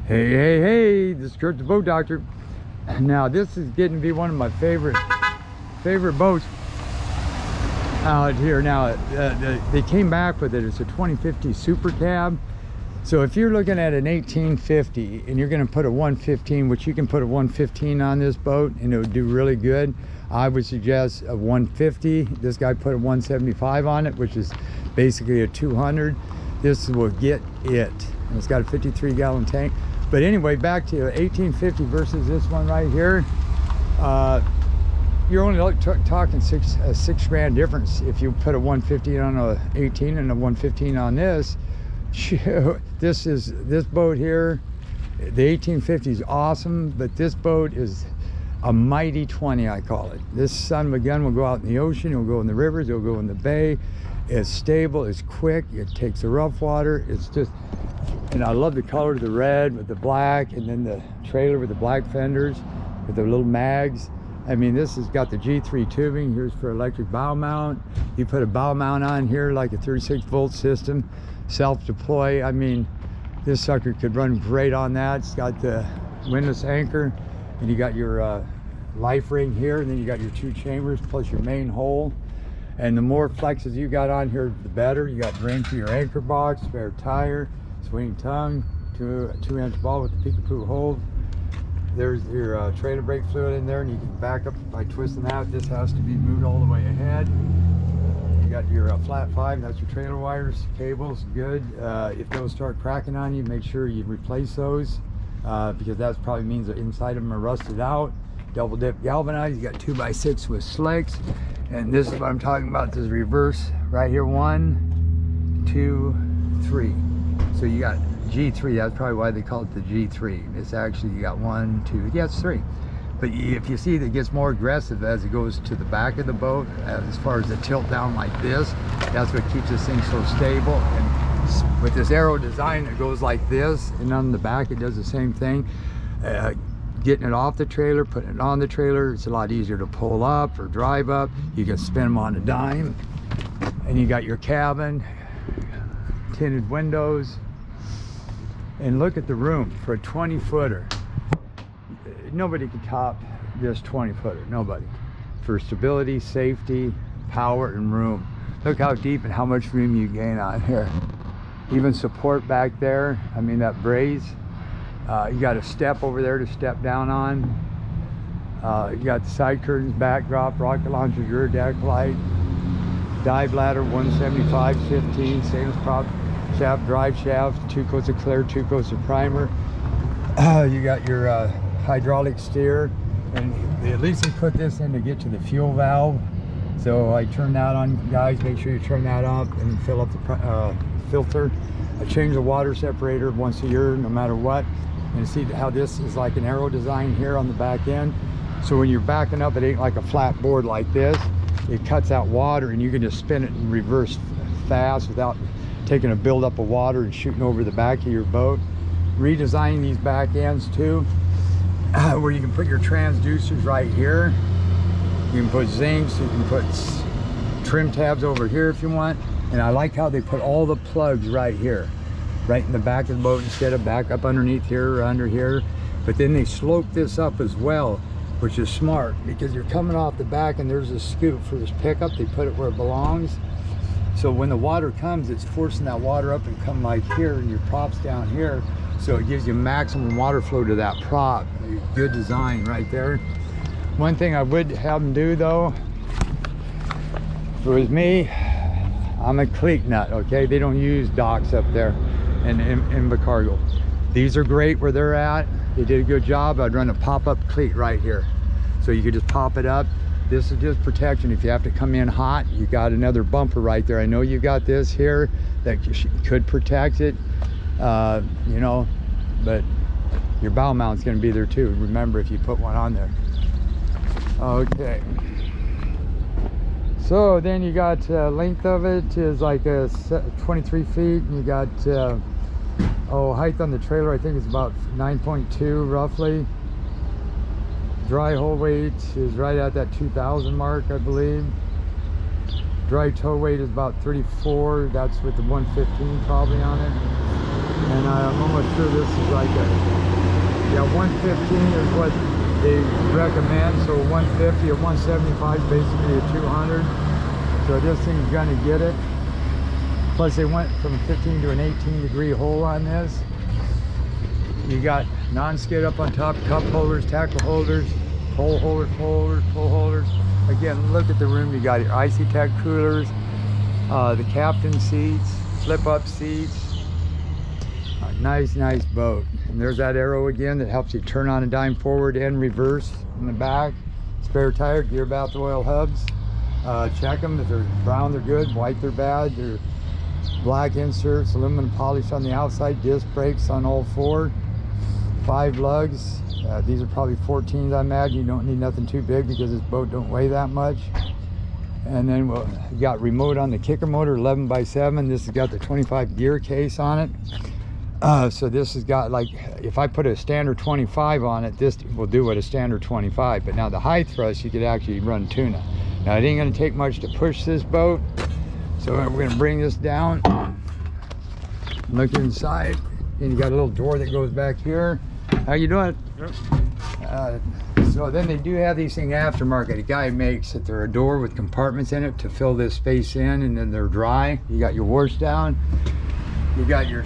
Hey, this is Kurt the Boat Doctor. Now this is getting to be one of my favorite boats out here. Now they came back with it. It's a 2050 SuperCab. So if you're looking at an 1850 and you're going to put a 115, which you can put a 115 on this boat and it would do really good, I would suggest a 150. This guy put a 175 on it, which is basically a 200. This will get it. And it's got a 53-gallon tank. But anyway, back to 1850 versus this one right here. You're only talking six grand difference if you put a 150 on a 18 and a 115 on this. This boat here, the 1850 is awesome, but this boat is a mighty 20, I call it. This son of a gun will go out in the ocean, it'll go in the rivers, it'll go in the bay. It's stable, it's quick, it takes the rough water. It's just, and I love the color, the red with the black, and then the trailer with the black fenders with the little mags. I mean, this has got the G3 tubing. Here's for electric bow mount. You put a bow mount on here like a 36-volt system, self-deploy. I mean, this sucker could run great on that. It's got the windlass anchor, and you got your life ring here, and then you got your 2 chambers plus your main hole. And the more flexes you got on here, the better. You got drain for your anchor box, spare tire, swing tongue, 2-inch ball with the peekapoo hole. There's your trailer brake fluid in there, and you can back up by twisting that. This has to be moved all the way ahead. You got your flat 5, that's your trailer wires, cables, good. If those start cracking on you, make sure you replace those because that probably means the inside of them are rusted out. Double dip galvanized, you got 2x6 with slicks. And this is what I'm talking about, this reverse right here, 1, 2, 3. So you got G3, that's probably why they call it the G3. It's actually, you got 1, 2, yeah, it's 3. But if you see that it gets more aggressive as it goes to the back of the boat, as far as the tilt down like this, that's what keeps this thing so stable. And with this aero design, it goes like this, and on the back it does the same thing. Getting it off the trailer, putting it on the trailer, it's a lot easier to pull up or drive up. You can spin them on a dime. And you got your cabin, tinted windows. And look at the room for a 20-footer. Nobody can top this 20-footer, nobody. For stability, safety, power, and room. Look how deep and how much room you gain on here. Even support back there, I mean that braze. You got a step over there to step down on. You got the side curtains, backdrop, rocket launcher, rear deck light, dive ladder, 175/15, stainless prop shaft, drive shaft, 2 coats of clear, 2 coats of primer. You got your hydraulic steer, and at least they put this in to get to the fuel valve. So I turn that on, guys. Make sure you turn that up and fill up the filter. I change the water separator once a year, no matter what. And see how this is like an aero design here on the back end. So when you're backing up, it ain't like a flat board like this. It cuts out water, and you can just spin it in reverse fast without taking a buildup of water and shooting over the back of your boat. Redesigning these back ends too, where you can put your transducers right here. You can put zincs, you can put trim tabs over here if you want. And I like how they put all the plugs right here, right in the back of the boat instead of back up underneath here or under here. But then they slope this up as well, which is smart because you're coming off the back and there's a scoop for this pickup. They put it where it belongs. So when the water comes, it's forcing that water up and come like here, and your prop's down here. So it gives you maximum water flow to that prop. Good design right there. One thing I would have them do though, if it was me, I'm a cleat nut, okay? They don't use docks up there in the cargo. These are great where they're at. They did a good job. I'd run a pop-up cleat right here. So you could just pop it up. This is just protection. If you have to come in hot, you got another bumper right there. I know you got this here that could protect it, you know, but your bow mount's gonna be there too. Remember, if you put one on there. Okay. So then you got length of it is like 23 feet. And you got height on the trailer, I think it's about 9.2 roughly. Dry hull weight is right at that 2,000 mark, I believe. Dry tow weight is about 34. That's with the 115 probably on it. And I'm almost sure this is like a, yeah, 115 is what they recommend. So 150 or 175 is basically a 200. So this thing's gonna get it. Plus they went from 15 to an 18-degree hole on this. You got non-skid up on top, cup holders, tackle holders, pole holders, pole holders. Again, look at the room. You got your icy tech coolers, the captain seats, flip-up seats. Nice boat. And there's that arrow again that helps you turn on a dime forward and reverse in the back. Spare tire, gear bath oil hubs. Check them. If they're brown, they're good. White, they're bad. They're black inserts, aluminum polish on the outside, disc brakes on all four. 5 lugs. These are probably 14s, I imagine. You don't need nothing too big because this boat don't weigh that much. And then we got remote on the kicker motor, 11x7. This has got the 25 gear case on it. So this has got, like, if I put a standard 25 on it, this will do what a standard 25. But now the high thrust, you could actually run tuna. Now it ain't gonna take much to push this boat. So we're gonna bring this down. Look inside, and you got a little door that goes back here. How you doing? Yep. So then they do have these things aftermarket. A guy makes it. They're a door with compartments in it to fill this space in, and then they're dry. You got your wash down. You got your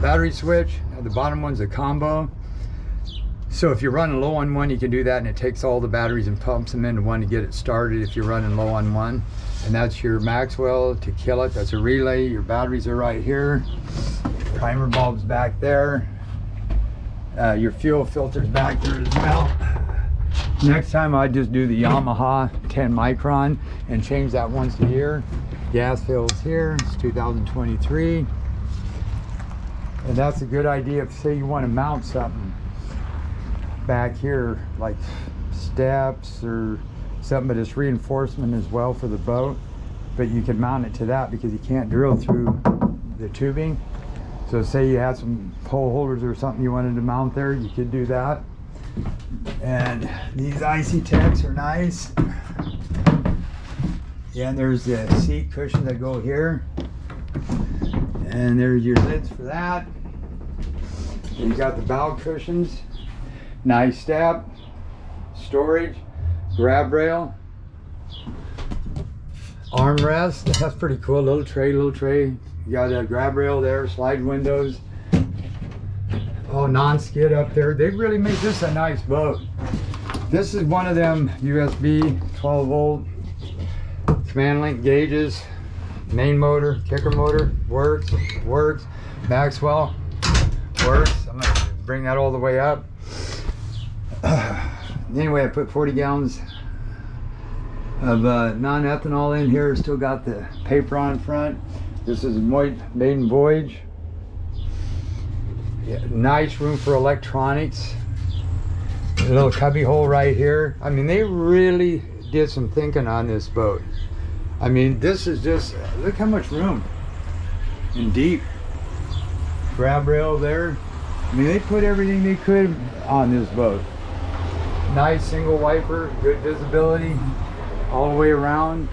battery switch. The bottom one's a combo. So if you're running low on one, you can do that, and it takes all the batteries and pumps them into one to get it started if you're running low on one. And that's your Maxwell to kill it. That's a relay. Your batteries are right here. Primer bulb's back there. Your fuel filter's back there as well. Next time I just do the Yamaha 10 micron and change that once a year. Gas fills here. It's 2023. And that's a good idea if, say, you want to mount something back here, like steps or something, but it's reinforcement as well for the boat. But you can mount it to that because you can't drill through the tubing. So say you had some pole holders or something you wanted to mount there, you could do that. And these icy techs are nice. Yeah, and there's the seat cushions that go here. And there's your lids for that. You got the bow cushions. Nice step. Storage. Grab rail. Armrest. That's pretty cool. Little tray. You got a grab rail there, slide windows. Oh, non-skid up there. They really made this a nice boat. This is one of them USB 12 volt command link gauges. Main motor, kicker motor, works. Maxwell, works. I'm gonna bring that all the way up. Anyway, I put 40 gallons of non-ethanol in here. Still got the paper on front. This is maiden voyage. Yeah, nice room for electronics. A little cubby hole right here. I mean, they really did some thinking on this boat. I mean, this is just, look how much room and deep. Grab rail there. I mean, they put everything they could on this boat. Nice single wiper, good visibility all the way around.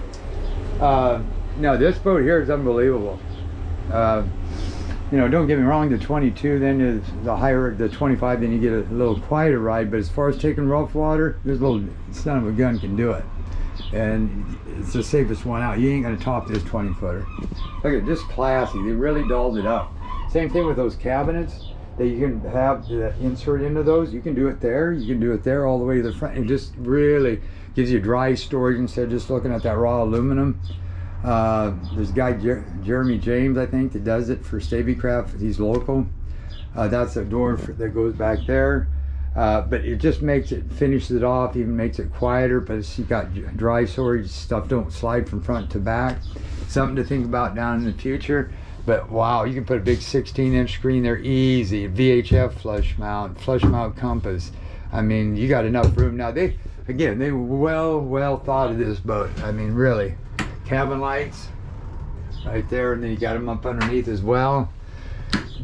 No, this boat here is unbelievable. You know, don't get me wrong, the 22 then is the higher, the 25 then you get a little quieter ride, but as far as taking rough water, this little son of a gun can do it. And it's the safest one out. You ain't gonna top this 20-footer. Look at this, classy. They really dolled it up. Same thing with those cabinets that you can have the insert into those. You can do it there. You can do it there all the way to the front. It just really gives you dry storage instead of just looking at that raw aluminum. There's a guy, Jeremy James, I think, that does it for Stabicraft. He's local. That's a door that goes back there. But it just makes it, finishes it off, even makes it quieter, but it's, you got dry storage, stuff don't slide from front to back. Something to think about down in the future. But wow, you can put a big 16-inch screen there easy. VHF flush mount compass. I mean, you got enough room. Now they well thought of this boat. I mean, really. Cabin lights right there, and then you got them up underneath as well.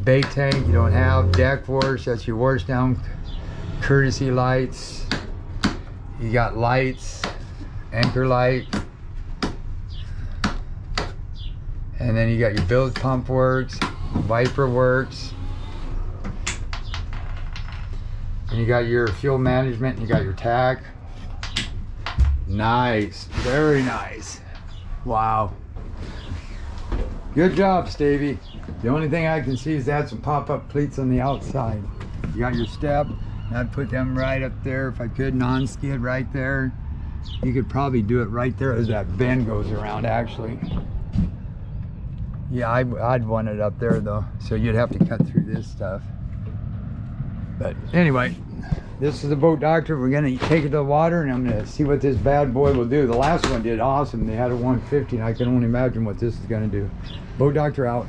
Bait tank you don't have. Deck wash, that's your wash down. Courtesy lights. You got lights, anchor light, and then you got your bilge pump works, wiper works. And you got your fuel management, and you got your tack. Nice, very nice. Wow. Good job, Stevie. The only thing I can see is that some pop-up pleats on the outside. You got your step, and I'd put them right up there if I could, non-skid right there. You could probably do it right there as that bend goes around, actually. Yeah, I'd want it up there though, so you'd have to cut through this stuff. But anyway, this is the boat doctor. We're gonna take it to the water, and I'm gonna see what this bad boy will do. The last one did awesome. They had a 150, and I can only imagine what this is gonna do. Boat doctor out.